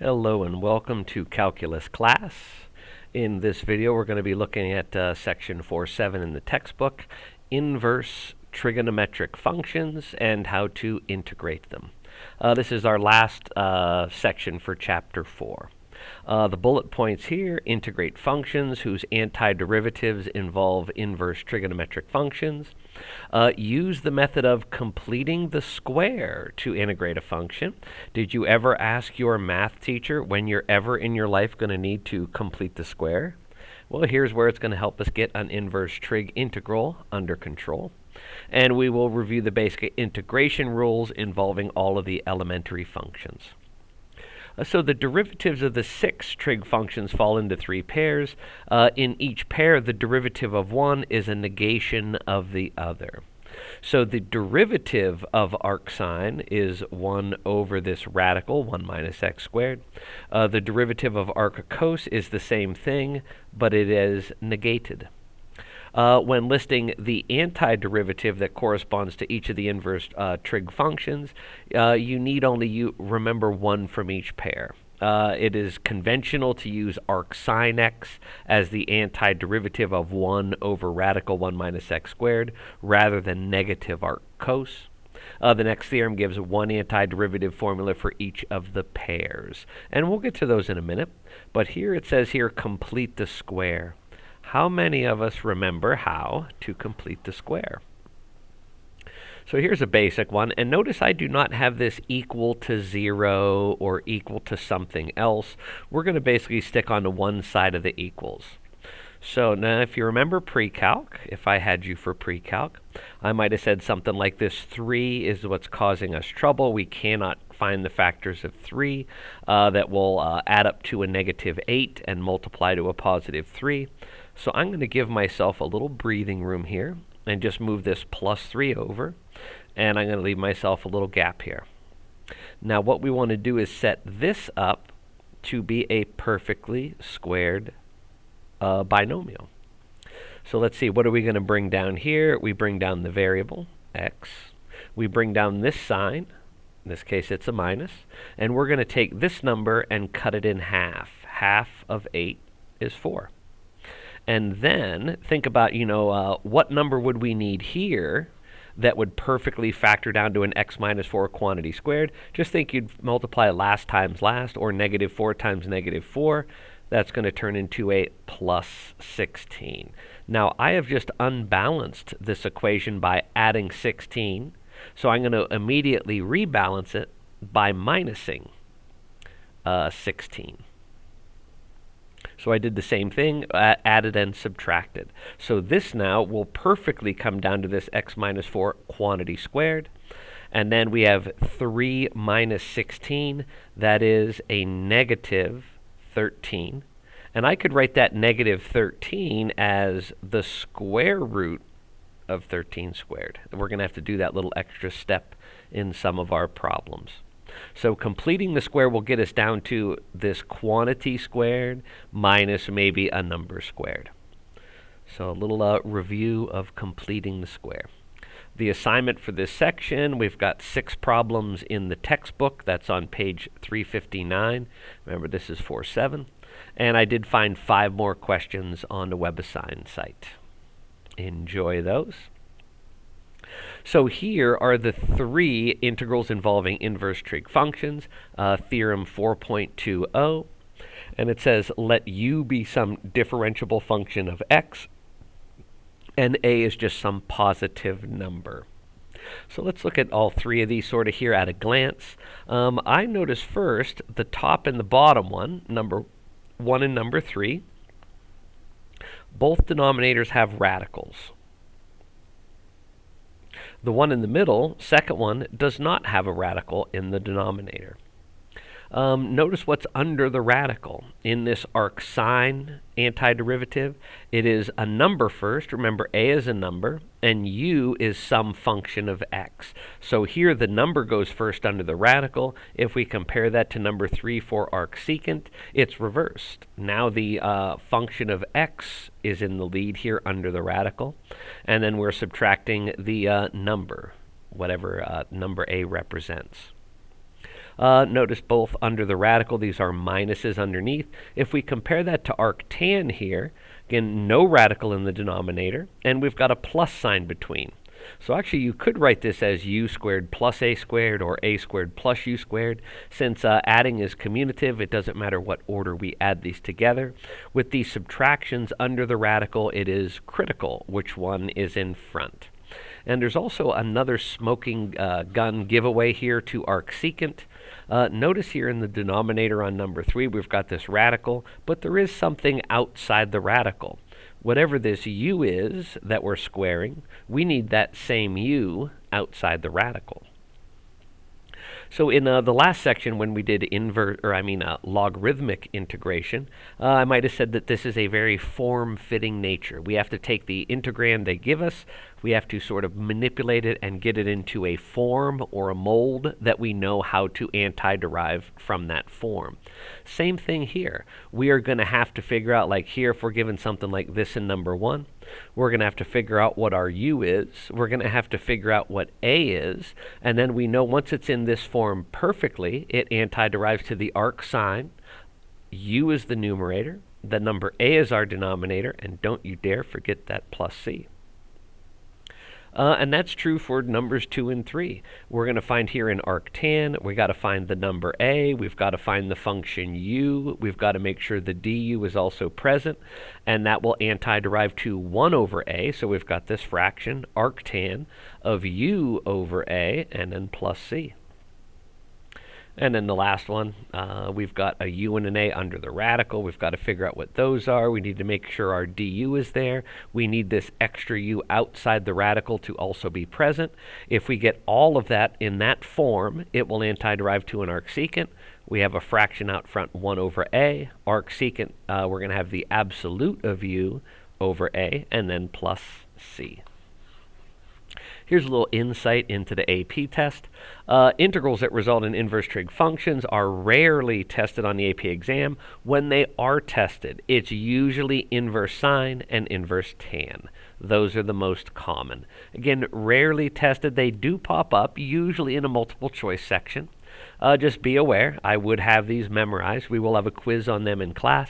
Hello and welcome to Calculus class. In this video we're going to be looking at section 4.7 in the textbook, inverse trigonometric functions and how to integrate them. This is our last section for chapter 4. The bullet points here: integrate functions whose antiderivatives involve inverse trigonometric functions. Use the method of completing the square to integrate a function. Did you ever ask your math teacher when you're ever in your life going to need to complete the square? Well, here's where it's going to help us get an inverse trig integral under control. And we will review the basic integration rules involving all of the elementary functions. So the derivatives of the 6 trig functions fall into 3 pairs. In each pair, the derivative of one is a negation of the other. So the derivative of arcsine is 1 over this radical, 1 minus x squared. The derivative of arccos is the same thing, but it is negated. When listing the antiderivative that corresponds to each of the inverse trig functions, you need only remember one from each pair. It is conventional to use arcsine x as the antiderivative of 1 over radical 1 minus x squared rather than negative arccos. The next theorem gives one antiderivative formula for each of the pairs. And we'll get to those in a minute. But here it says here, complete the square. How many of us remember how to complete the square? So here's a basic one, and notice I do not have this equal to 0 or equal to something else. We're going to basically stick on to one side of the equals. So now if you remember pre-calc, if I had you for pre-calc, I might have said something like this: 3 is what's causing us trouble. We cannot find the factors of 3 that will add up to a negative 8 and multiply to a positive 3. So I'm going to give myself a little breathing room here and just move this plus 3 over, and I'm going to leave myself a little gap here. Now what we want to do is set this up to be a perfectly squared binomial. So let's see, what are we going to bring down here? We bring down the variable x. We bring down this sign. In this case it's a minus. And we're going to take this number and cut it in half. Half of 8 is 4. And then think about, what number would we need here that would perfectly factor down to an x minus 4 quantity squared? Just think you'd multiply last times last, or negative 4 times negative 4. That's going to turn into a plus 16. Now, I have just unbalanced this equation by adding 16. So I'm going to immediately rebalance it by minusing 16. So I did the same thing, added and subtracted. So this now will perfectly come down to this x minus 4 quantity squared. And then we have 3 minus 16. That is a negative 13. And I could write that negative 13 as the square root of 13 squared. And we're going to have to do that little extra step in some of our problems. So completing the square will get us down to this quantity squared minus maybe a number squared. So a little review of completing the square. The assignment for this section, we've got 6 problems in the textbook. That's on page 359. Remember, this is 4.7. And I did find 5 more questions on the WebAssign site. Enjoy those. So here are the 3 integrals involving inverse trig functions, theorem 4.20, and it says let u be some differentiable function of x, and a is just some positive number. So let's look at all 3 of these sort of here at a glance. I notice first the top and the bottom one, number 1 and number 3, both denominators have radicals. The one in the middle, second one, does not have a radical in the denominator. Notice what's under the radical. In this arcsine antiderivative, it is a number first. Remember, a is a number, and u is some function of x. So here the number goes first under the radical. If we compare that to number 3 for arcsecant, it's reversed. Now the function of x is in the lead here under the radical, and then we're subtracting the number, whatever number a represents. Notice both under the radical, these are minuses underneath. If we compare that to arctan here, again, no radical in the denominator, and we've got a plus sign between. So actually you could write this as u squared plus a squared or a squared plus u squared. Since adding is commutative, it doesn't matter what order we add these together. With these subtractions under the radical, it is critical which one is in front. And there's also another smoking gun giveaway here to arcsecant. Notice here in the denominator on number 3, we've got this radical, but there is something outside the radical. Whatever this u is that we're squaring, we need that same u outside the radical. So in the last section when we did logarithmic integration, I might have said that this is a very form-fitting nature. We have to take the integrand they give us, we have to sort of manipulate it and get it into a form or a mold that we know how to antiderive from that form. Same thing here. We are going to have to figure out, like here, if we're given something like this in number 1, we're going to have to figure out what our u is. We're going to have to figure out what a is. And then we know once it's in this form perfectly, it antiderives to the arc sign. U is the numerator. The number a is our denominator. And don't you dare forget that plus c. And that's true for numbers 2 and 3. We're going to find here in arctan, we've got to find the number a, we've got to find the function u, we've got to make sure the du is also present, and that will antiderive to 1 over a, so we've got this fraction, arctan, of u over a, and then plus c. And then the last one, we've got a u and an a under the radical. We've got to figure out what those are. We need to make sure our du is there. We need this extra u outside the radical to also be present. If we get all of that in that form, it will antiderive to an arcsecant. We have a fraction out front, 1 over a. Arcsecant, we're going to have the absolute of u over a, and then plus c. Here's a little insight into the AP test. Integrals that result in inverse trig functions are rarely tested on the AP exam. When they are tested, it's usually inverse sine and inverse tan. Those are the most common. Again, rarely tested. They do pop up, usually in a multiple choice section. Just be aware, I would have these memorized. We will have a quiz on them in class.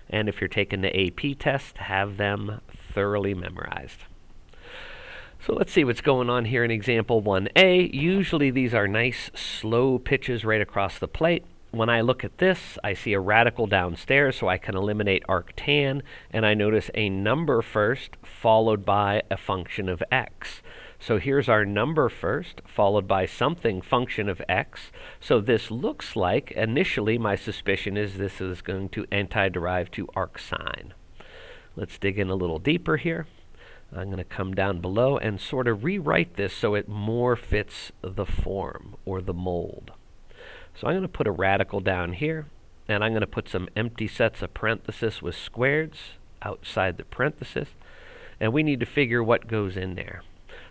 And if you're taking the AP test, have them thoroughly memorized. So let's see what's going on here in example 1a. Usually these are nice slow pitches right across the plate. When I look at this, I see a radical downstairs, so I can eliminate arctan, and I notice a number first followed by a function of x. So here's our number first, followed by something function of x. So this looks like, initially my suspicion is this is going to antiderive to arcsine. Let's dig in a little deeper here. I'm going to come down below and sort of rewrite this so it more fits the form or the mold. So I'm going to put a radical down here, and I'm going to put some empty sets of parentheses with squareds outside the parenthesis, and we need to figure what goes in there.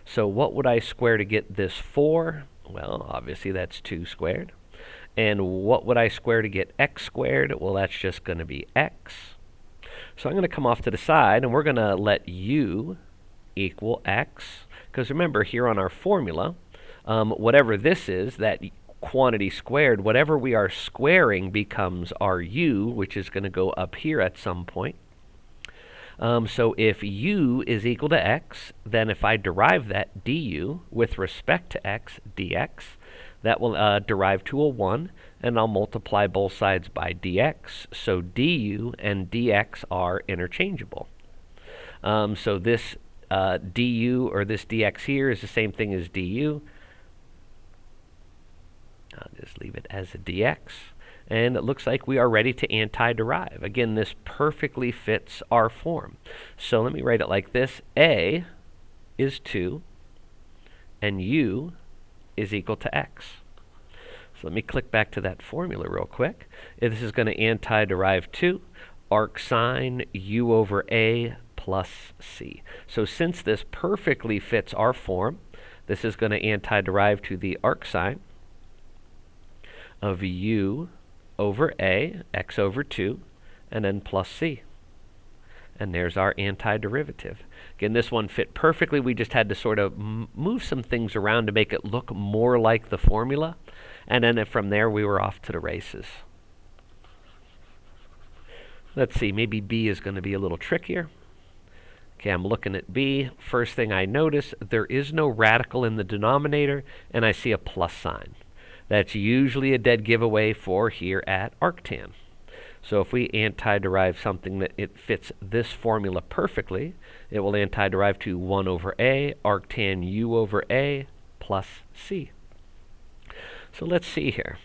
So what would I square to get this 4? Well, obviously that's 2 squared. And what would I square to get x squared? Well, that's just going to be x. So I'm going to come off to the side, and we're going to let u equal x, because remember here on our formula, whatever this is, that quantity squared, whatever we are squaring becomes our u, which is going to go up here at some point. So if u is equal to x, then if I derive that du with respect to x dx, that will derive to a 1, and I'll multiply both sides by dx, so du and dx are interchangeable. So this du, or this dx here, is the same thing as du. I'll just leave it as a dx. And it looks like we are ready to antiderive. Again, this perfectly fits our form. So let me write it like this. A is 2, and u is equal to x. So let me click back to that formula real quick. This is going to antiderive to arcsine u over a plus c. So since this perfectly fits our form, this is going to antiderive to the arcsine of u over a, x over 2, and then plus c. And there's our antiderivative. Again, this one fit perfectly. We just had to sort of move some things around to make it look more like the formula. And then from there, we were off to the races. Let's see, maybe B is going to be a little trickier. Okay, I'm looking at B. First thing I notice, there is no radical in the denominator, and I see a plus sign. That's usually a dead giveaway for here at arctan. So if we antiderive something that it fits this formula perfectly, it will antiderive to 1 over A, arctan U over A plus C. So let's see here.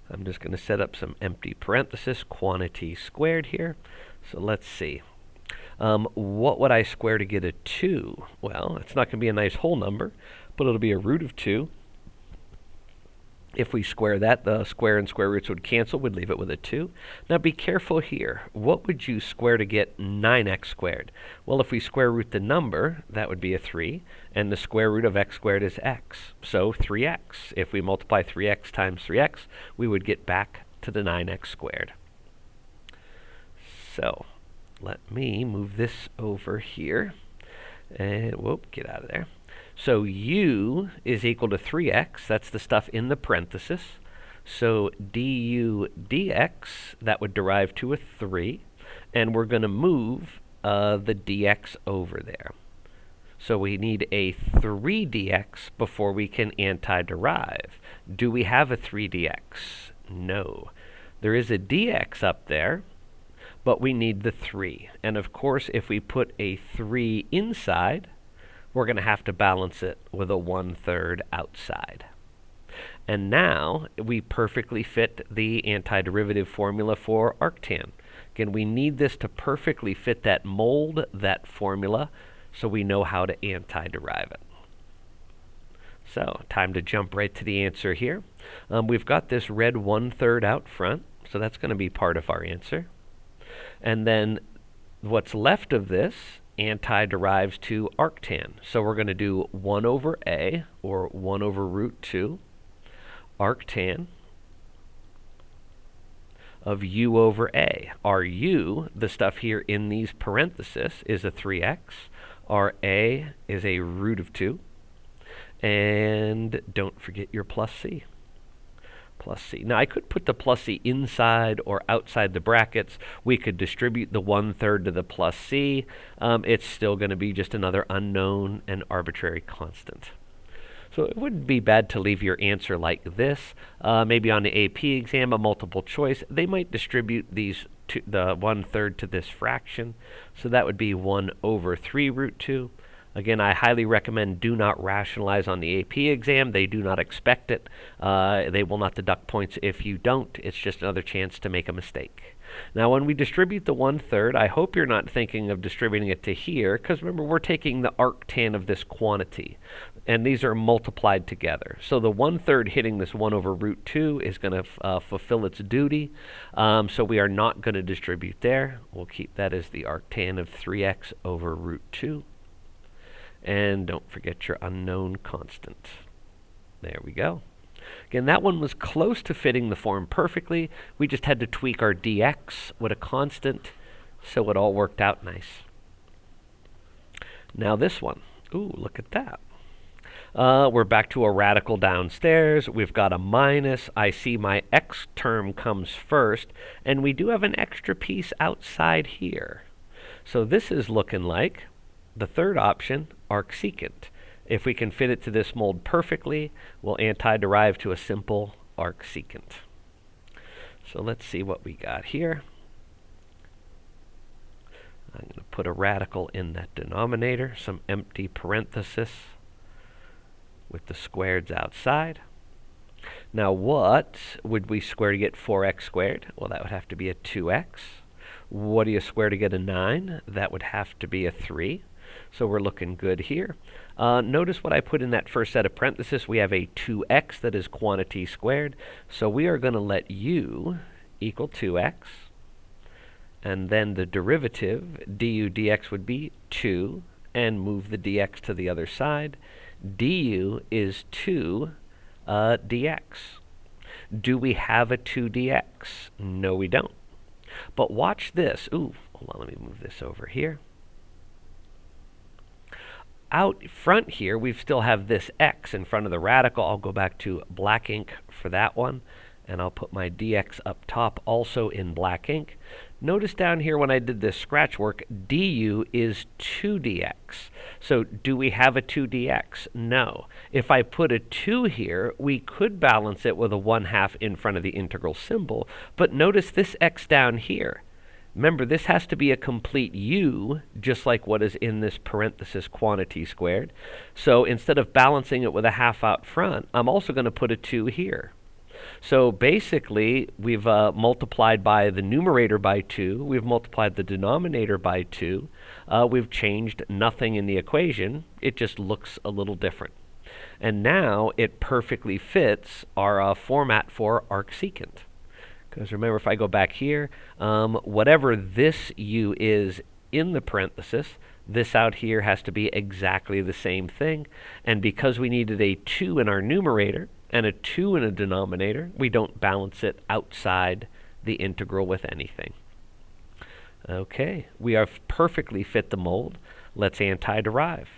I'm just going to set up some empty parenthesis, quantity squared here. So let's see. What would I square to get a 2? Well, it's not going to be a nice whole number, but it'll be a root of 2. If we square that, the square and square roots would cancel. We'd leave it with a 2. Now be careful here. What would you square to get 9x squared? Well, if we square root the number, that would be a 3. And the square root of x squared is x. So 3x. If we multiply 3x times 3x, we would get back to the 9x squared. So let me move this over here. And whoop, get out of there. So u is equal to 3x. That's the stuff in the parenthesis. So du dx, that would derive to a 3. And we're going to move the dx over there. So we need a 3 dx before we can antiderive. Do we have a 3 dx? No. There is a dx up there, but we need the 3. And of course, if we put a 3 inside, we're going to have to balance it with a 1/3 outside. And now we perfectly fit the antiderivative formula for arctan. Again, we need this to perfectly fit that mold, that formula, so we know how to antiderive it. So time to jump right to the answer here. We've got this red 1/3 out front, so that's going to be part of our answer. And then what's left of this antiderives to arctan. So we're going to do 1 over A, or 1 over root 2, arctan of u over A. Our u, the stuff here in these parentheses, is a 3x. Our A is a root of 2. And don't forget your plus C. Plus C. Now I could put the plus C inside or outside the brackets. We could distribute the 1/3 to the plus C. It's still going to be just another unknown and arbitrary constant. So it wouldn't be bad to leave your answer like this. Maybe on the AP exam, a multiple choice, they might distribute these to the 1/3 to this fraction. So that would be 1 over 3 root 2. Again, I highly recommend do not rationalize on the AP exam. They do not expect it. They will not deduct points if you don't. It's just another chance to make a mistake. Now, when we distribute the 1/3, I hope you're not thinking of distributing it to here, because remember, we're taking the arctan of this quantity, and these are multiplied together. So the 1/3 hitting this 1 over root 2 is going to fulfill its duty. So we are not going to distribute there. We'll keep that as the arctan of 3x over root 2. And don't forget your unknown constant. There we go. Again, that one was close to fitting the form perfectly. We just had to tweak our dx with a constant, so it all worked out nice. Now this one. Ooh, look at that. We're back to a radical downstairs. We've got a minus. I see my x term comes first, and we do have an extra piece outside here. So this is looking like the third option, arcsecant. If we can fit it to this mold perfectly, we'll antiderive to a simple arcsecant. So let's see what we got here. I'm going to put a radical in that denominator, some empty parenthesis with the squareds outside. Now what would we square to get 4x squared? Well, that would have to be a 2x. What do you square to get a 9? That would have to be a 3. So we're looking good here. Notice what I put in that first set of parentheses. We have a 2x that is quantity squared. So we are going to let u equal 2x. And then the derivative, du dx, would be 2. And move the dx to the other side. Du is 2 dx. Do we have a 2 dx? No, we don't. But watch this. Ooh, hold on, let me move this over here. out front here, we still have this x in front of the radical. I'll go back to black ink for that one, and I'll put my dx up top also in black ink. Notice down here when I did this scratch work, du is 2dx. So do we have a 2dx? No. If I put a 2 here, we could balance it with a 1/2 in front of the integral symbol. But notice this x down here. Remember, this has to be a complete u, just like what is in this parenthesis quantity squared. So instead of balancing it with a 1/2 out front, I'm also going to put a 2 here. So basically, we've multiplied by the numerator by 2. We've multiplied the denominator by 2. We've changed nothing in the equation. It just looks a little different. And now it perfectly fits our format for arcsecant. Because remember, if I go back here, whatever this u is in the parenthesis, this out here has to be exactly the same thing. And because we needed a 2 in our numerator and a 2 in a denominator, we don't balance it outside the integral with anything. Okay, we have perfectly fit the mold. Let's anti-derive.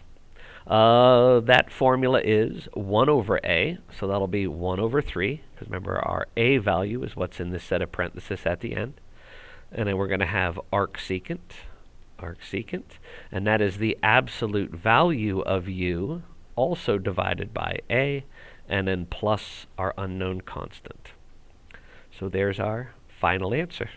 That formula is 1 over a, so that'll be 1 over 3, because remember our a value is what's in this set of parentheses at the end. And then we're going to have arcsecant, and that is the absolute value of u, also divided by a, and then plus our unknown constant. So there's our final answer.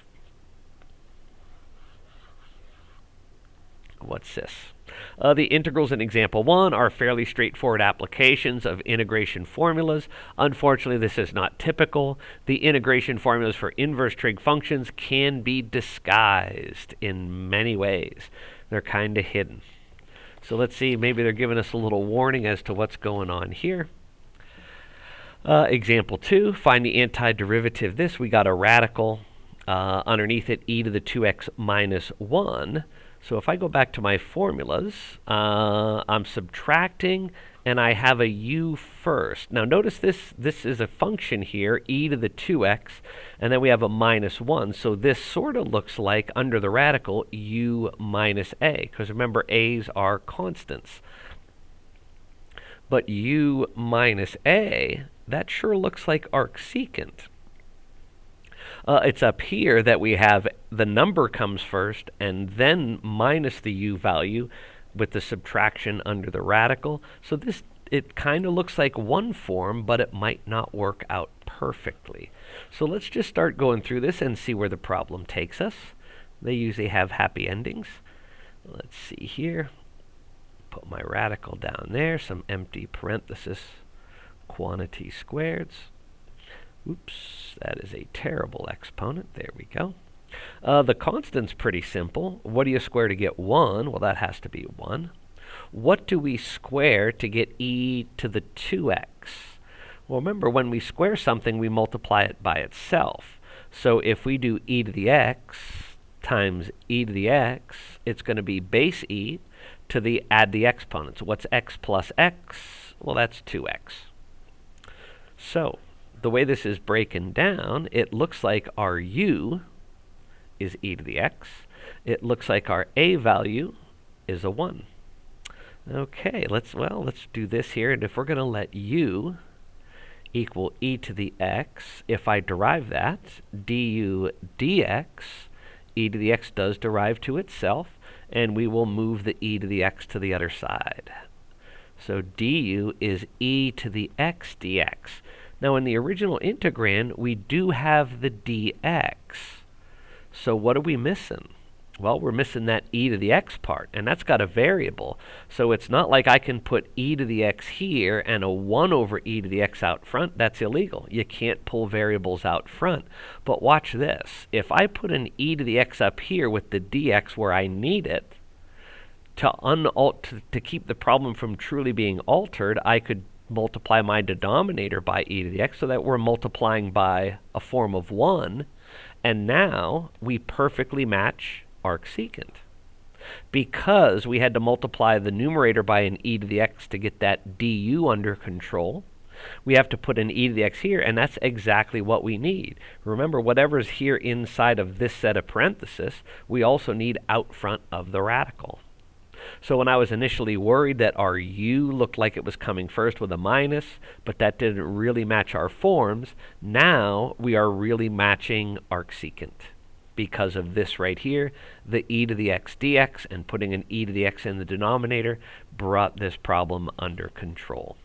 What's this? The integrals in example 1 are fairly straightforward applications of integration formulas. Unfortunately, this is not typical. The integration formulas for inverse trig functions can be disguised in many ways. They're kind of hidden. So let's see, maybe they're giving us a little warning as to what's going on here. Example 2, find the antiderivative. This, we got a radical. Underneath it, e to the 2x minus 1. So if I go back to my formulas, I'm subtracting, and I have a u first. Now notice this is a function here, e to the 2x, and then we have a minus 1. So this sort of looks like, under the radical, u minus a, because remember, a's are constants. But u minus a, that sure looks like arcsecant. It's up here that we have the number comes first and then minus the u value with the subtraction under the radical. So this, it kind of looks like one form, but it might not work out perfectly. So let's just start going through this and see where the problem takes us. They usually have happy endings. Let's see here. Put my radical down there, some empty parenthesis, quantity squareds. Oops, that is a terrible exponent. There we go. The constant's pretty simple. What do you square to get 1? Well, that has to be 1. What do we square to get e to the 2x? Well, remember, when we square something, we multiply it by itself. So if we do e to the x times e to the x, it's going to be base e to the add the exponents. What's x plus x? Well, that's 2x. So the way this is breaking down, it looks like our u is e to the x. It looks like our a value is a 1. Okay, let's do this here. And if we're going to let u equal e to the x, if I derive that, du dx, e to the x does derive to itself, and we will move the e to the x to the other side. So du is e to the x dx. Now, in the original integrand, we do have the dx. So what are we missing? Well, we're missing that e to the x part, and that's got a variable. So it's not like I can put e to the x here and a 1 over e to the x out front. That's illegal. You can't pull variables out front. But watch this. If I put an e to the x up here with the dx where I need it, to keep the problem from truly being altered, I could multiply my denominator by e to the x so that we're multiplying by a form of 1. And now we perfectly match arcsecant. Because we had to multiply the numerator by an e to the x to get that du under control, we have to put an e to the x here, and that's exactly what we need. Remember, whatever's here inside of this set of parentheses, we also need out front of the radical. So when I was initially worried that our u looked like it was coming first with a minus, but that didn't really match our forms, now we are really matching arcsecant. Because of this right here, the e to the x dx, and putting an e to the x in the denominator brought this problem under control.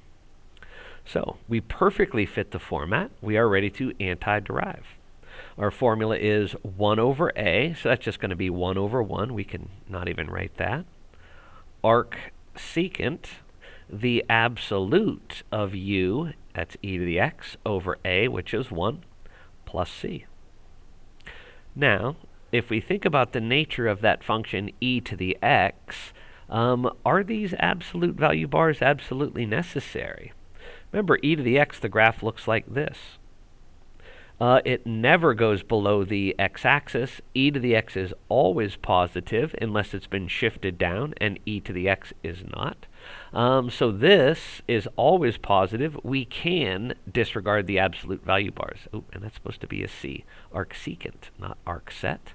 So we perfectly fit the format. We are ready to antiderive. Our formula is 1 over a, so that's just going to be 1 over 1. We can not even write that. Arcsecant, the absolute of u, that's e to the x, over a, which is 1, plus c. Now, if we think about the nature of that function e to the x, are these absolute value bars absolutely necessary? Remember, e to the x, the graph looks like this. It never goes below the x-axis. E to the x is always positive unless it's been shifted down, and e to the x is not. So this is always positive. We can disregard the absolute value bars. Oh, and that's supposed to be a c. Arcsecant, not arcset.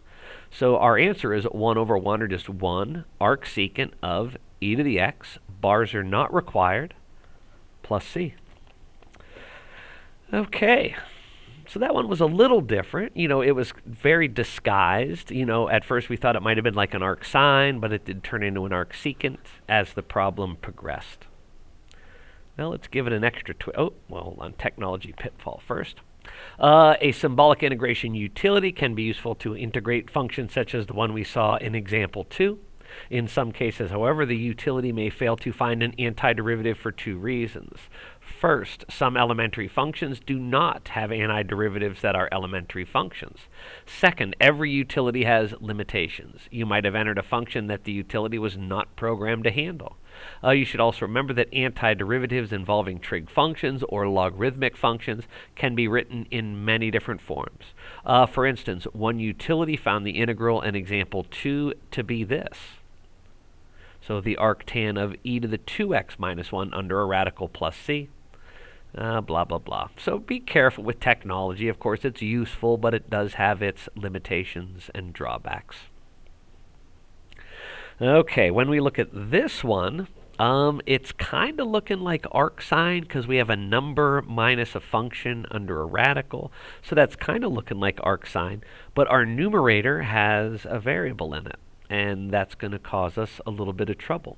So our answer is 1 over 1, or just 1 arcsecant of e to the x. Bars are not required, plus c. Okay. So that one was a little different. It was very disguised. At first we thought it might have been like an arcsine, but it did turn into an arcsecant as the problem progressed. Now let's give it an extra twist. Oh, well, hold on. Technology pitfall first. A symbolic integration utility can be useful to integrate functions such as the one we saw in example 2. In some cases, however, the utility may fail to find an antiderivative for 2 reasons. First, some elementary functions do not have antiderivatives that are elementary functions. Second, every utility has limitations. You might have entered a function that the utility was not programmed to handle. You should also remember that antiderivatives involving trig functions or logarithmic functions can be written in many different forms. For instance, one utility found the integral in example 2 to be this. So the arctan of e to the 2x minus 1 under a radical plus c. Blah, blah, blah. So be careful with technology. Of course, it's useful, but it does have its limitations and drawbacks. Okay, when we look at this one, it's kind of looking like arcsine because we have a number minus a function under a radical. So that's kind of looking like arcsine. But our numerator has a variable in it, and that's going to cause us a little bit of trouble.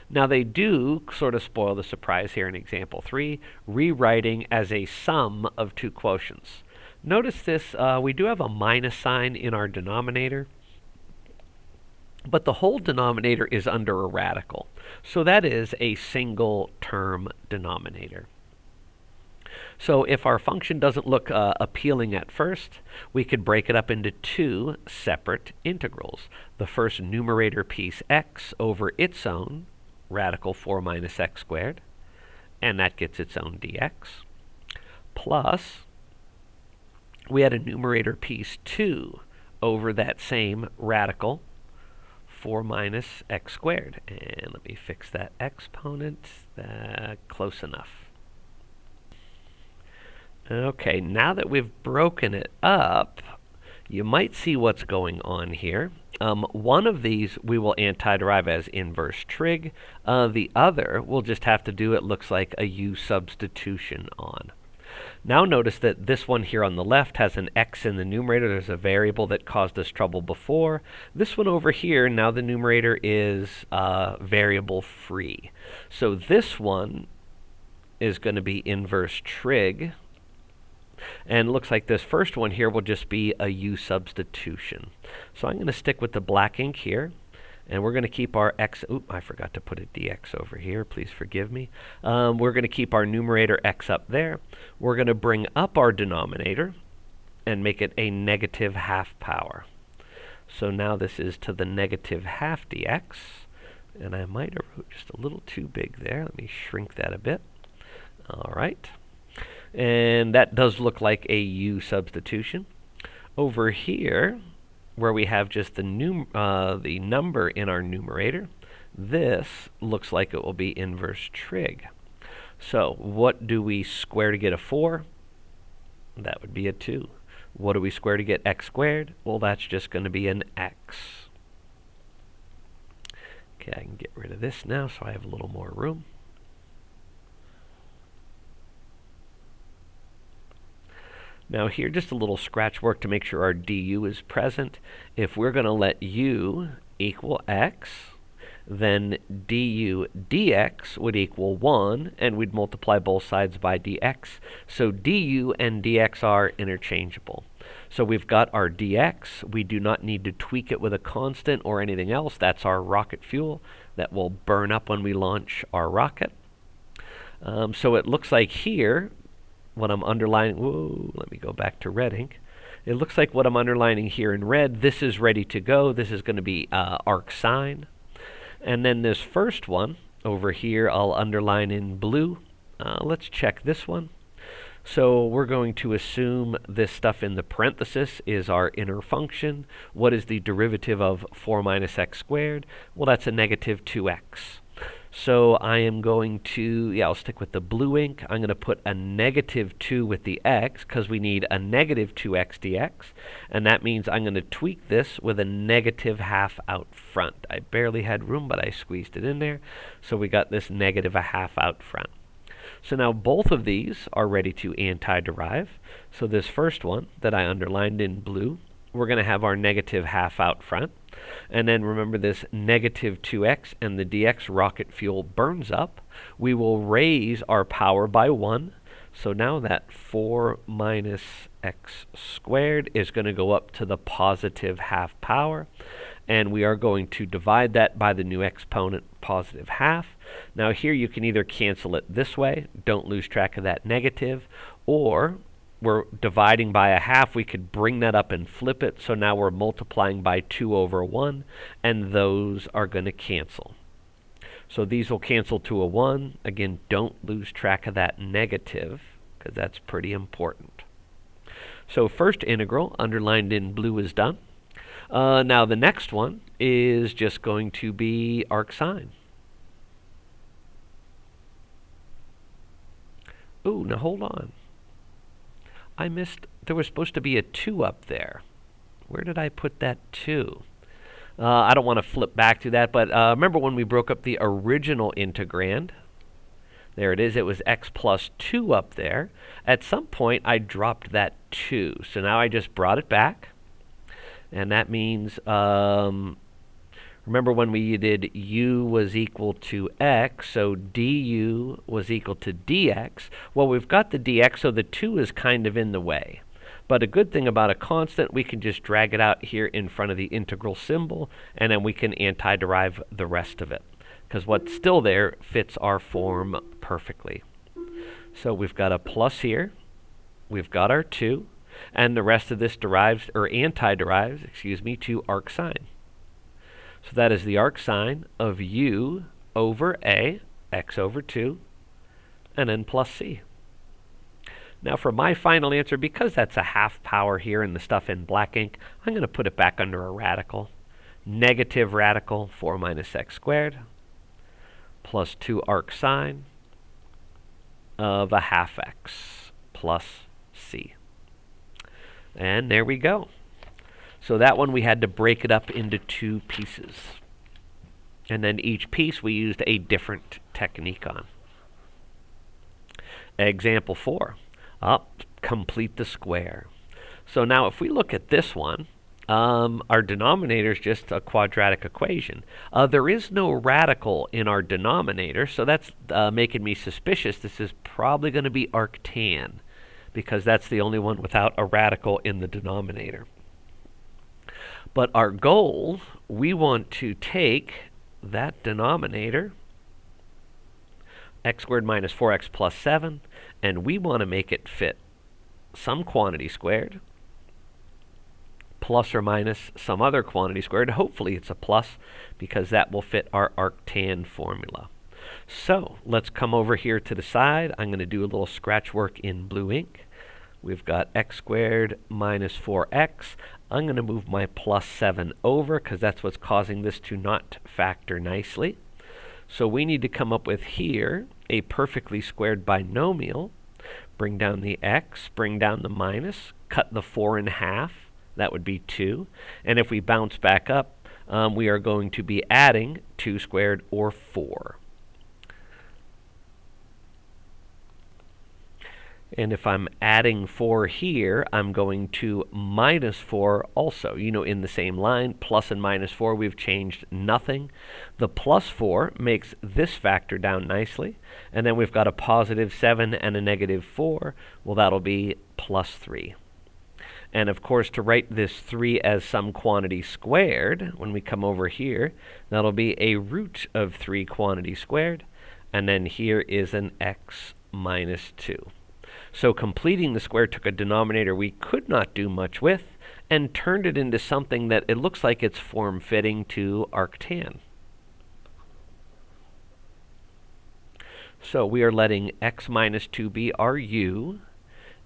Now they do sort of spoil the surprise here in example 3, rewriting as a sum of 2 quotients. Notice this, we do have a minus sign in our denominator, but the whole denominator is under a radical. So that is a single term denominator. So if our function doesn't look appealing at first, we could break it up into 2 separate integrals. The first numerator piece x over its own, radical 4 minus x squared, and that gets its own dx, plus we had a numerator piece 2 over that same radical 4 minus x squared. And let me fix that exponent. Close enough. Okay, now that we've broken it up, you might see what's going on here. One of these we will antiderive as inverse trig. The other we'll just have to do, it looks like, a u substitution on. Now notice that this one here on the left has an x in the numerator. There's a variable that caused us trouble before. This one over here, now the numerator is variable free. So this one is going to be inverse trig. And it looks like this first one here will just be a u substitution. So I'm going to stick with the black ink here. And we're going to keep our x, oop, I forgot to put a dx over here, please forgive me. We're going to keep our numerator x up there. We're going to bring up our denominator and make it a negative half power. So now this is to the negative half dx. And I might have wrote just a little too big there. Let me shrink that a bit. All right. And that does look like a u substitution. Over here, where we have just the number in our numerator, this looks like it will be inverse trig. So what do we square to get a 4? That would be a 2. What do we square to get x squared? Well, that's just going to be an x. Okay, I can get rid of this now so I have a little more room. Now here, just a little scratch work to make sure our du is present. If we're going to let u equal x, then du dx would equal 1, and we'd multiply both sides by dx. So du and dx are interchangeable. So we've got our dx. We do not need to tweak it with a constant or anything else. That's our rocket fuel that will burn up when we launch our rocket. So it looks like here, what I'm underlining, whoa, let me go back to red ink. It looks like what I'm underlining here in red, this is ready to go. This is going to be arc sine. And then this first one over here, I'll underline in blue. Let's check this one. So we're going to assume this stuff in the parenthesis is our inner function. What is the derivative of 4 minus x squared? Well, that's a negative 2x. So I am going to, I'll stick with the blue ink. I'm going to put a negative 2 with the x because we need a negative 2x dx. And that means I'm going to tweak this with a negative half out front. I barely had room, but I squeezed it in there. So we got this negative a half out front. So now both of these are ready to antiderive. So this first one that I underlined in blue, we're going to have our negative half out front. And then remember this negative 2x and the dx rocket fuel burns up. We will raise our power by 1. So now that 4 minus x squared is going to go up to the positive half power. And we are going to divide that by the new exponent, positive half. Now here you can either cancel it this way, don't lose track of that negative, or we're dividing by a half, we could bring that up and flip it. So now we're multiplying by 2 over 1, and those are going to cancel. So these will cancel to a 1. Again, don't lose track of that negative, because that's pretty important. So first integral, underlined in blue, is done. Now the next one is just going to be arc sine. Ooh, now hold on. I missed, there was supposed to be a 2 up there. Where did I put that 2? I don't want to flip back to that, but remember when we broke up the original integrand? There it is. It was x plus 2 up there. At some point, I dropped that 2. So now I just brought it back. And that means, remember when we did u was equal to x, so du was equal to dx. Well, we've got the dx, so the 2 is kind of in the way. But a good thing about a constant, we can just drag it out here in front of the integral symbol, and then we can antiderive the rest of it, because what's still there fits our form perfectly. So we've got a plus here. We've got our 2. And the rest of this derives, or antiderives, to arc sine. So that is the arc sine of u over a, x over 2, and then plus c. Now for my final answer, because that's a half power here and the stuff in black ink, I'm going to put it back under a radical. Negative radical 4 minus x squared plus 2 arc sine of a half x plus c. And there we go. So that one we had to break it up into 2 pieces. And then each piece we used a different technique on. Example 4. Complete the square. So now if we look at this one, our denominator is just a quadratic equation. There is no radical in our denominator, so that's making me suspicious. This is probably going to be arctan, because that's the only one without a radical in the denominator. But our goal, we want to take that denominator, x squared minus 4x plus 7, and we want to make it fit some quantity squared plus or minus some other quantity squared. Hopefully it's a plus, because that will fit our arctan formula. So let's come over here to the side. I'm going to do a little scratch work in blue ink. We've got x squared minus 4x. I'm going to move my plus 7 over, because that's what's causing this to not factor nicely. So we need to come up with here a perfectly squared binomial. Bring down the x, bring down the minus, cut the 4 in half. That would be 2. And if we bounce back up, we are going to be adding 2 squared or 4. And if I'm adding 4 here, I'm going to minus 4 also. You know, in the same line, plus and minus 4, we've changed nothing. The plus 4 makes this factor down nicely. And then we've got a positive 7 and a negative 4. Well, that'll be plus 3. And of course, to write this 3 as some quantity squared, when we come over here, that'll be a root of 3 quantity squared. And then here is an x minus 2. So completing the square took a denominator we could not do much with and turned it into something that it looks like it's form-fitting to arctan. So we are letting x minus 2 be our u.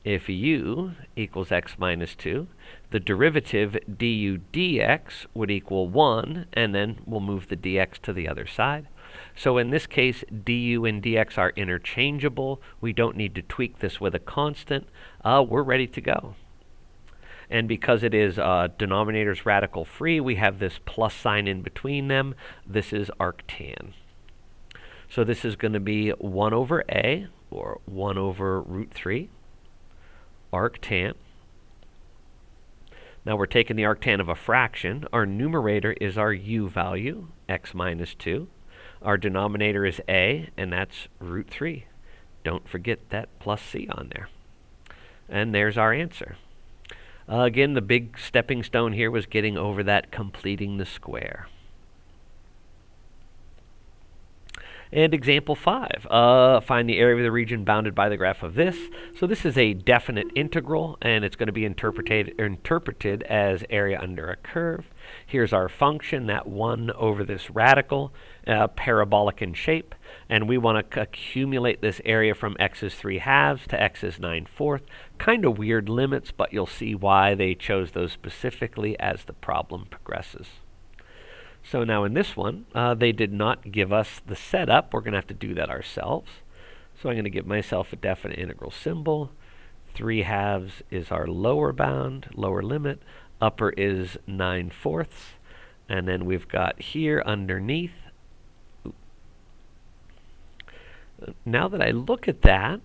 If u equals x minus 2, the derivative du dx would equal 1, and then we'll move the dx to the other side. So in this case, du and dx are interchangeable. We don't need to tweak this with a constant. We're ready to go. And because it is denominators radical free, we have this plus sign in between them. This is arctan. So this is going to be 1 over a, or 1 over root 3, arctan. Now we're taking the arctan of a fraction. Our numerator is our u value, x minus 2. Our denominator is a, and that's root 3. Don't forget that plus c on there. And there's our answer. Again, the big stepping stone here was getting over that completing the square. And example 5, find the area of the region bounded by the graph of this. So this is a definite integral, and it's going to be interpreted as area under a curve. Here's our function, that 1 over this radical, parabolic in shape. And we want to accumulate this area from x's 3/2 to x's 9/4. Kind of weird limits, but you'll see why they chose those specifically as the problem progresses. So now in this one, they did not give us the setup. We're going to have to do that ourselves. So I'm going to give myself a definite integral symbol. 3/2 is our lower bound, lower limit. Upper is 9/4. And then we've got here underneath. Now that I look at that,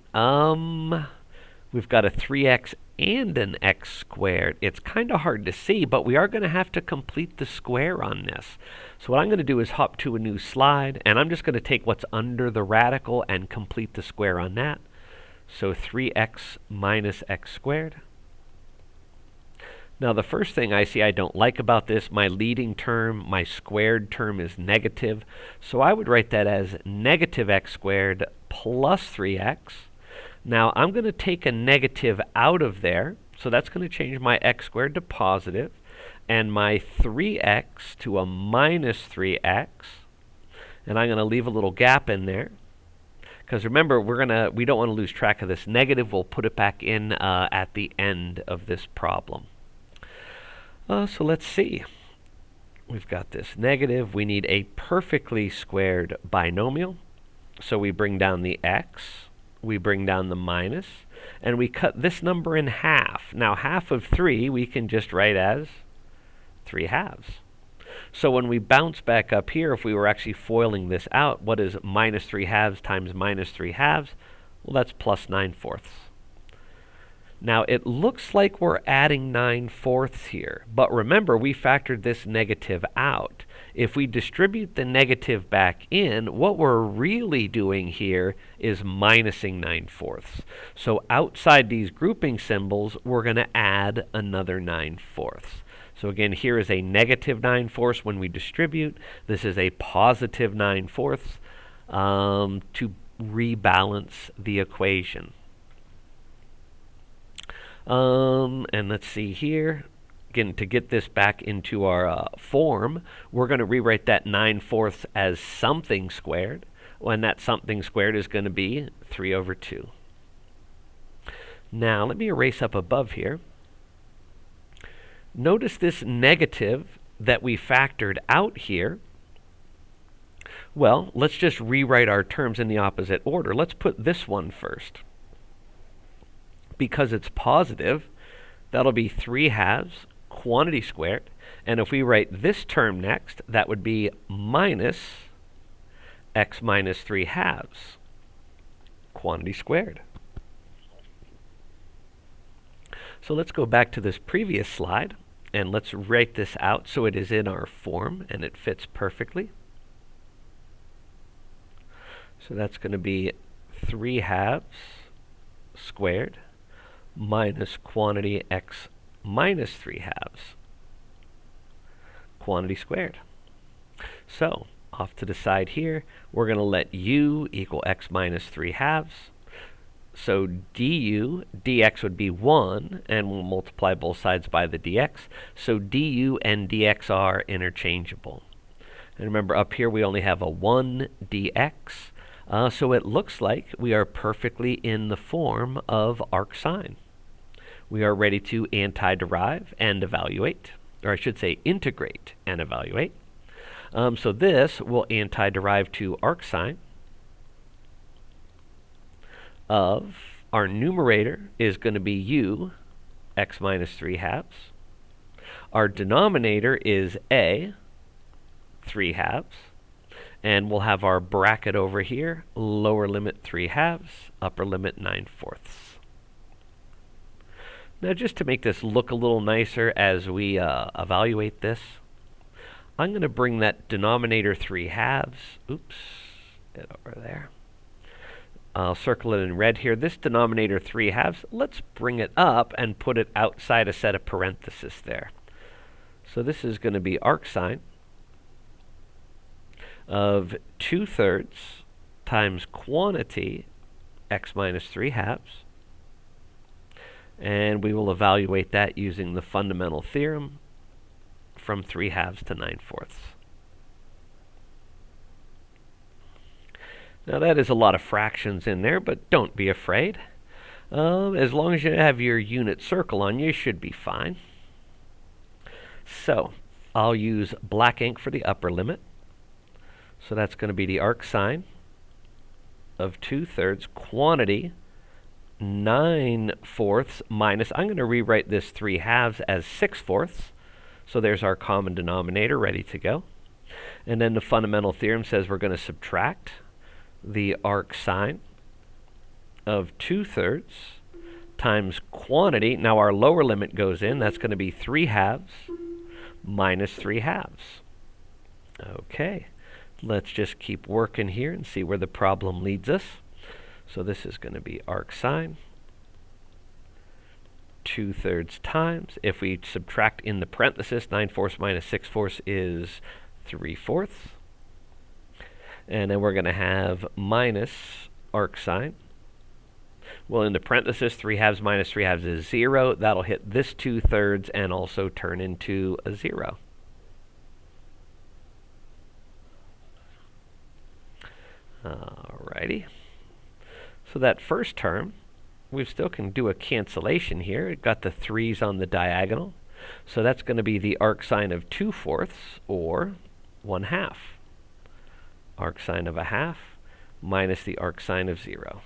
we've got a 3x and an x squared. It's kind of hard to see, but we are going to have to complete the square on this. So what I'm going to do is hop to a new slide, and I'm just going to take what's under the radical and complete the square on that. So 3x minus x squared. Now the first thing I see I don't like about this, my leading term, my squared term is negative. So I would write that as negative x squared plus 3x. Now I'm going to take a negative out of there, so that's going to change my x squared to positive, and my 3x to a minus 3x, and I'm going to leave a little gap in there, because remember we don't want to lose track of this negative. We'll put it back in at the end of this problem. So let's see. We've got this negative. We need a perfectly squared binomial, so we bring down the x. We bring down the minus, and we cut this number in half. Now, half of 3 we can just write as 3/2. So when we bounce back up here, if we were actually foiling this out, what is minus 3/2 times minus 3/2? Well, that's plus 9/4. Now, it looks like we're adding 9/4 here, but remember, we factored this negative out. If we distribute the negative back in, what we're really doing here is minusing 9/4. So outside these grouping symbols, we're going to add another 9/4. So again, here is a negative 9/4 when we distribute. This is a positive 9/4 to rebalance the equation. And let's see here. Again, to get this back into our form, we're going to rewrite that 9/4 as something squared, when that something squared is going to be 3 over 2. Now, let me erase up above here. Notice this negative that we factored out here. Well, let's just rewrite our terms in the opposite order. Let's put this one first. Because it's positive, that'll be 3/2 quantity squared. And if we write this term next, that would be minus x minus 3 halves, quantity squared. So let's go back to this previous slide, and let's write this out so it is in our form and it fits perfectly. So that's going to be 3 halves squared minus quantity x minus 3 halves, quantity squared. So off to the side here, we're going to let u equal x minus 3 halves. So du, dx would be 1, and we'll multiply both sides by the dx. So du and dx are interchangeable. And remember, up here we only have a 1 dx. So it looks like we are perfectly in the form of arcsine. We are ready to antiderive and evaluate, or I should say integrate and evaluate. So this will antiderive to arcsine of our numerator is going to be u, x minus 3 halves. Our denominator is a, 3 halves. And we'll have our bracket over here, lower limit 3 halves, upper limit 9/4. Now just to make this look a little nicer as we evaluate this, I'm going to bring that denominator 3 halves, oops, get over there. I'll circle it in red here. This denominator 3 halves, let's bring it up and put it outside a set of parentheses there. So this is going to be arcsine of 2/3 times quantity x minus 3 halves. And we will evaluate that using the fundamental theorem from 3 halves to 9/4. Now that is a lot of fractions in there, but don't be afraid. As long as you have your unit circle on, you should be fine. So I'll use black ink for the upper limit. So that's going to be the arcsine of 2/3 quantity 9/4 minus, I'm going to rewrite this 3 halves as 6/4. So there's our common denominator ready to go. And then the fundamental theorem says we're going to subtract the arcsine of 2/3 times quantity. Now our lower limit goes in. That's going to be 3 halves minus 3 halves. Okay. Let's just keep working here and see where the problem leads us. So this is going to be arcsine 2/3 times. If we subtract in the parenthesis, 9/4 minus 6/4 is 3/4. And then we're going to have minus arcsine. Well, in the parenthesis, 3 halves minus 3 halves is 0. That'll hit this 2/3 and also turn into a 0. Alrighty. So that first term, we still can do a cancellation here. It got the 3's on the diagonal. So that's going to be the arcsine of 2/4 or 1/2. Arcsine of 1/2 minus the arcsine of 0.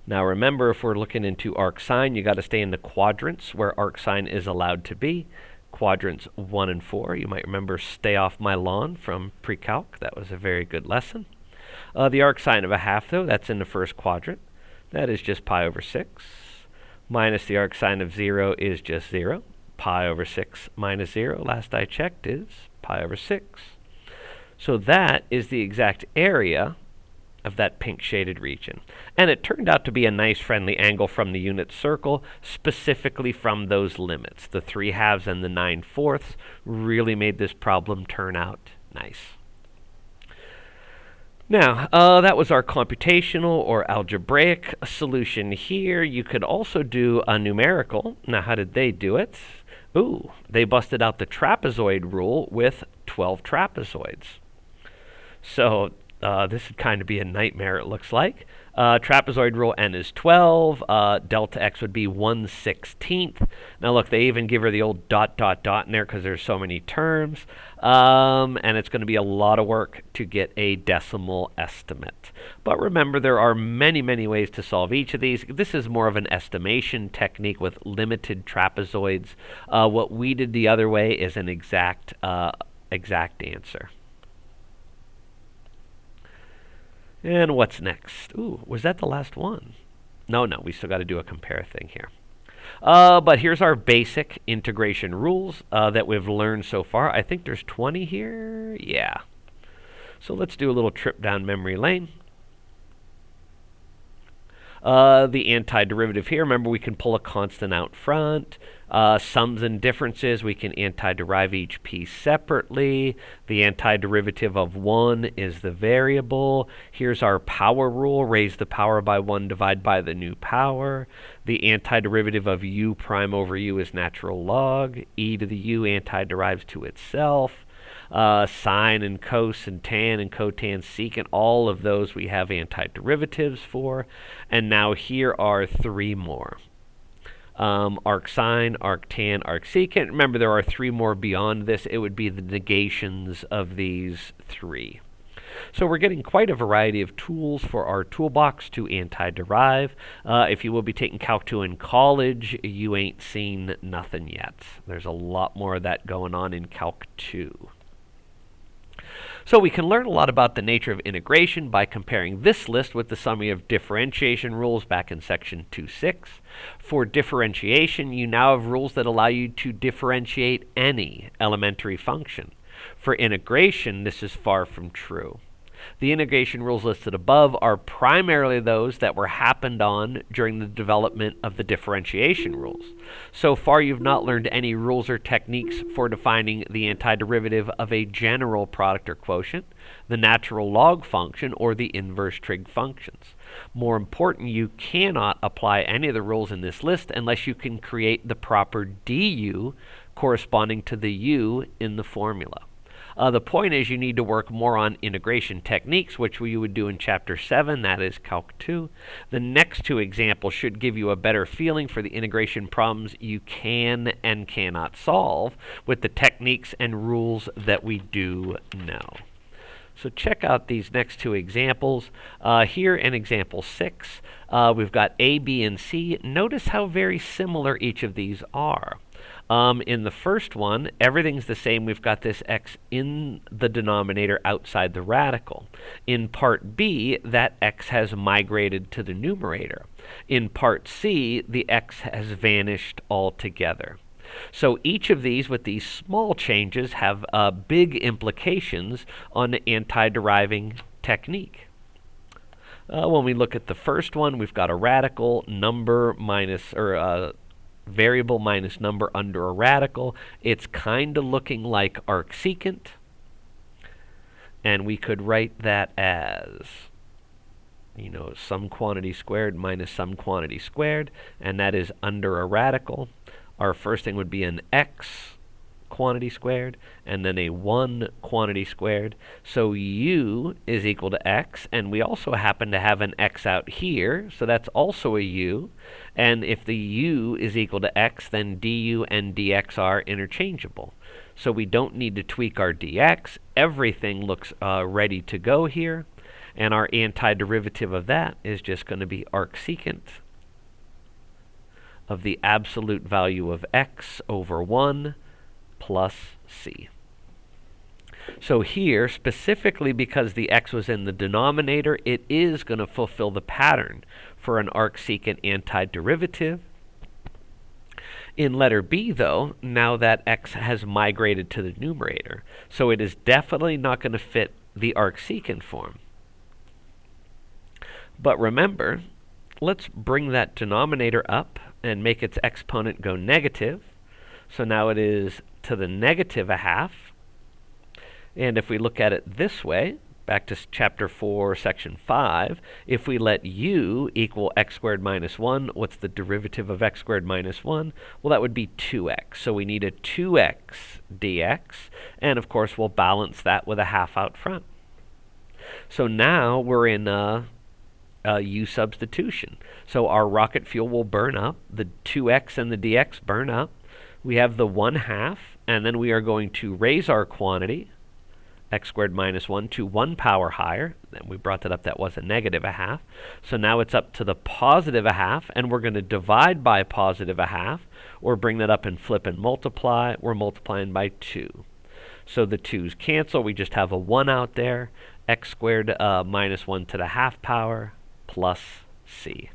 Now remember, if we're looking into arcsine, you got to stay in the quadrants where arcsine is allowed to be. Quadrants 1 and 4. You might remember Stay Off My Lawn from pre-calc. That was a very good lesson. The arcsine of 1/2, though, that's in the first quadrant. That is just pi over 6. Minus the arcsine of 0 is just 0. Pi over 6 minus 0, last I checked, is pi over 6. So that is the exact area of that pink shaded region. And it turned out to be a nice friendly angle from the unit circle, specifically from those limits. The 3 halves and the 9/4 really made this problem turn out nice. Now, that was our computational or algebraic solution here. You could also do a numerical. Now, how did they do it? Ooh, they busted out the trapezoid rule with 12 trapezoids. So this would kind of be a nightmare, it looks like. Trapezoid rule n is 12. Delta x would be 1/16. Now look, they even give her the old ... in there because there's so many terms. And it's going to be a lot of work to get a decimal estimate. But remember, there are many, many ways to solve each of these. This is more of an estimation technique with limited trapezoids. What we did the other way is an exact answer. And what's next? Ooh, was that the last one? No, we still got to do a compare thing here. But here's our basic integration rules that we've learned so far. I think there's 20 here. Yeah. So let's do a little trip down memory lane. The antiderivative here, remember we can pull a constant out front. Sums and differences, we can antiderive each piece separately. The antiderivative of 1 is the variable. Here's our power rule, raise the power by 1, divide by the new power. The antiderivative of u prime over u is natural log. E to the u antiderives to itself. Sine and cos and tan and cotan, secant, all of those we have antiderivatives for. And now here are 3 more. Arcsine, arctan, arcsecant. Remember, there are 3 more beyond this. It would be the negations of these 3. So we're getting quite a variety of tools for our toolbox to antiderive. If you will be taking Calc 2 in college, you ain't seen nothing yet. There's a lot more of that going on in Calc 2. So we can learn a lot about the nature of integration by comparing this list with the summary of differentiation rules back in section 2.6. For differentiation, you now have rules that allow you to differentiate any elementary function. For integration, this is far from true. The integration rules listed above are primarily those that were happened on during the development of the differentiation rules. So far, you've not learned any rules or techniques for defining the antiderivative of a general product or quotient, the natural log function, or the inverse trig functions. More important, you cannot apply any of the rules in this list unless you can create the proper du corresponding to the u in the formula. The point is you need to work more on integration techniques, which we would do in Chapter 7, that is Calc 2. The next 2 examples should give you a better feeling for the integration problems you can and cannot solve with the techniques and rules that we do know. So check out these next 2 examples. Here in example 6, we've got A, B, and C. Notice how very similar each of these are. In the first one, everything's the same. We've got this x in the denominator outside the radical. In part B, that x has migrated to the numerator. In part C, the x has vanished altogether. So each of these, with these small changes, have big implications on the antideriving technique. When we look at the first one, we've got a radical number minus, or variable minus number under a radical. It's kind of looking like arcsecant, and we could write that as, some quantity squared minus some quantity squared, and that is under a radical. Our first thing would be an x quantity squared, and then a 1 quantity squared. So u is equal to x, and we also happen to have an x out here, so that's also a u. And if the u is equal to x, then du and dx are interchangeable. So we don't need to tweak our dx. Everything looks ready to go here. And our antiderivative of that is just going to be arcsecant of the absolute value of x over 1 plus c. So here, specifically because the x was in the denominator, it is going to fulfill the pattern for an arcsecant antiderivative. In letter B, though, now that x has migrated to the numerator, so it is definitely not going to fit the arcsecant form. But remember, let's bring that denominator up and make its exponent go negative. So now it is to the negative a half. And if we look at it this way, back to Chapter 4, Section 5, if we let u equal x squared minus 1, what's the derivative of x squared minus 1? Well, that would be 2x. So we need a 2x dx. And, of course, we'll balance that with a half out front. So now we're in U substitution. So our rocket fuel will burn up. The 2x and the dx burn up. We have the 1/2, and then we are going to raise our quantity, x squared minus 1, to 1 power higher. Then we brought that up. That was a negative 1/2. So now it's up to the positive 1/2, and we're going to divide by positive 1/2, or bring that up and flip and multiply. We're multiplying by 2. So the 2's cancel. We just have a 1 out there. X squared minus 1 to the 1/2 power plus c.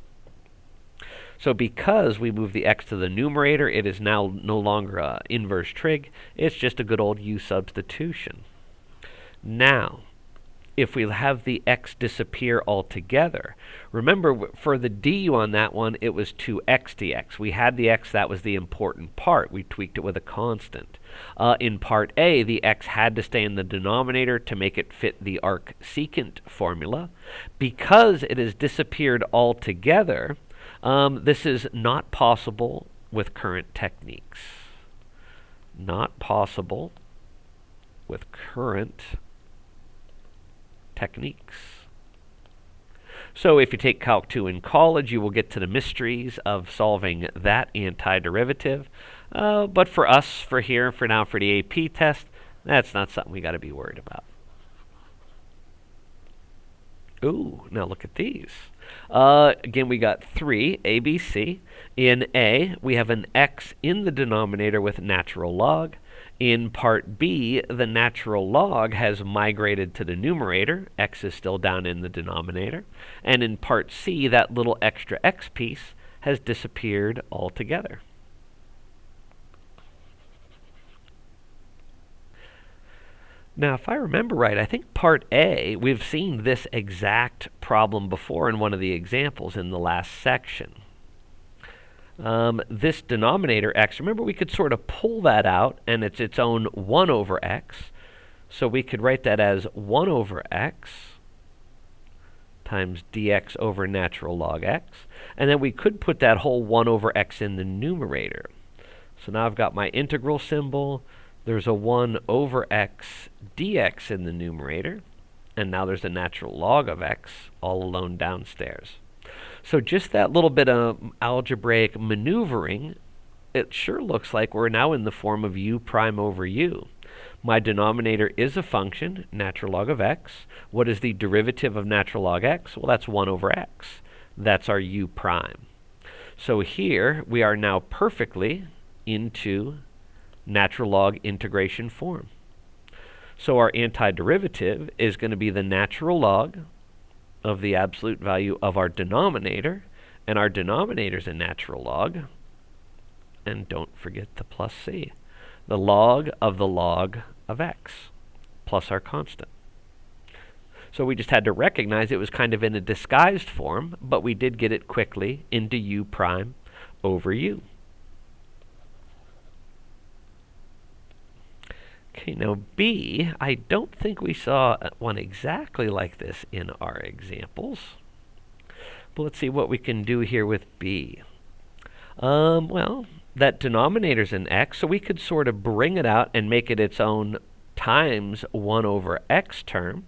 So because we move the x to the numerator, it is now no longer inverse trig. It's just a good old U substitution. Now, if we have the x disappear altogether, remember for the du on that one, it was 2x dx. We had the x, that was the important part. We tweaked it with a constant. In part A, the x had to stay in the denominator to make it fit the arcsecant formula. Because it has disappeared altogether, this is not possible with current techniques. Not possible with current techniques. So if you take Calc 2 in college, you will get to the mysteries of solving that antiderivative. But for us, for here, for now, for the AP test, that's not something we got to be worried about. Ooh, now look at these. Again, we got 3, A, B, C. In A, we have an x in the denominator with natural log. In part B, the natural log has migrated to the numerator. X is still down in the denominator. And in part C, that little extra x piece has disappeared altogether. Now, if I remember right, I think part A, we've seen this exact problem before in one of the examples in the last section. This denominator x, remember we could sort of pull that out, and it's its own 1 over x. So we could write that as 1 over x times dx over natural log x. And then we could put that whole 1 over x in the numerator. So now I've got my integral symbol. There's a 1 over x dx in the numerator. And now there's a natural log of x all alone downstairs. So just that little bit of algebraic maneuvering, it sure looks like we're now in the form of u prime over u. My denominator is a function, natural log of x. What is the derivative of natural log x? Well, that's 1 over x. That's our u prime. So here we are now perfectly into natural log integration form. So our antiderivative is going to be the natural log of the absolute value of our denominator, and our denominator is a natural log. And don't forget the plus c. The log of x plus our constant. So we just had to recognize it was kind of in a disguised form, but we did get it quickly into u prime over u. Okay, now B, I don't think we saw one exactly like this in our examples. But let's see what we can do here with B. Well, that denominator's an x, so we could sort of bring it out and make it its own times 1 over x term.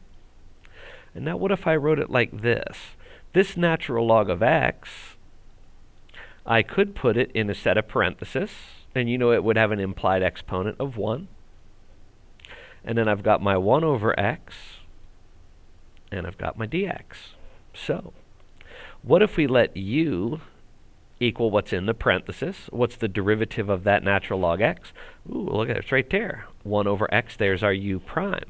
And now what if I wrote it like this? This natural log of x, I could put it in a set of parentheses, and you know it would have an implied exponent of 1. And then I've got my 1 over x, and I've got my dx. So, what if we let u equal what's in the parenthesis? What's the derivative of that natural log x? Ooh, look at it, it's right there. 1 over x, there's our u prime.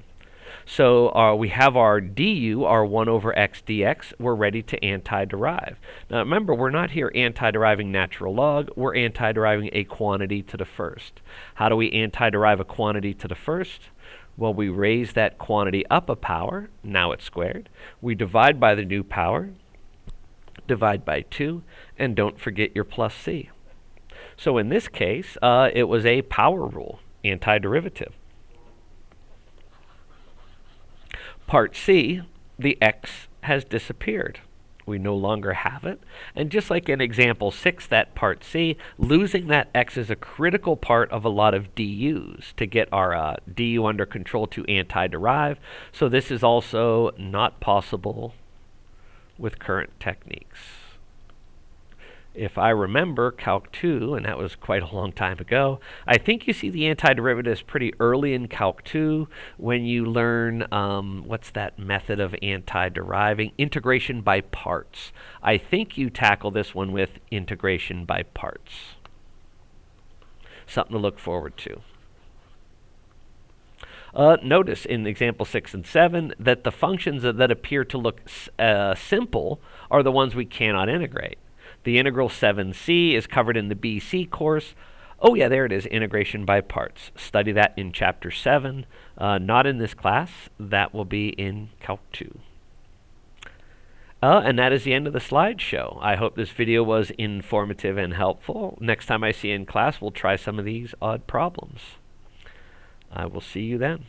So we have our du, our 1 over x dx. We're ready to antiderive. Now remember, we're not here antideriving natural log. We're antideriving a quantity to the first. How do we antiderive a quantity to the first? Well, we raise that quantity up a power. Now it's squared. We divide by the new power. Divide by 2. And don't forget your plus c. So in this case, it was a power rule, antiderivative. Part C, the x has disappeared. We no longer have it. And just like in example 6, that part C, losing that x is a critical part of a lot of DUs to get our DU under control to antiderive. So this is also not possible with current techniques. If I remember Calc 2, and that was quite a long time ago, I think you see the antiderivatives pretty early in Calc 2 when you learn, what's that method of anti-deriving? Integration by parts. I think you tackle this one with integration by parts. Something to look forward to. Notice in example 6 and 7 that the functions that appear to look simple are the ones we cannot integrate. The integral 7c is covered in the BC course. Oh yeah, there it is, integration by parts. Study that in Chapter 7. Not in this class. That will be in Calc 2. And that is the end of the slideshow. I hope this video was informative and helpful. Next time I see you in class, we'll try some of these odd problems. I will see you then.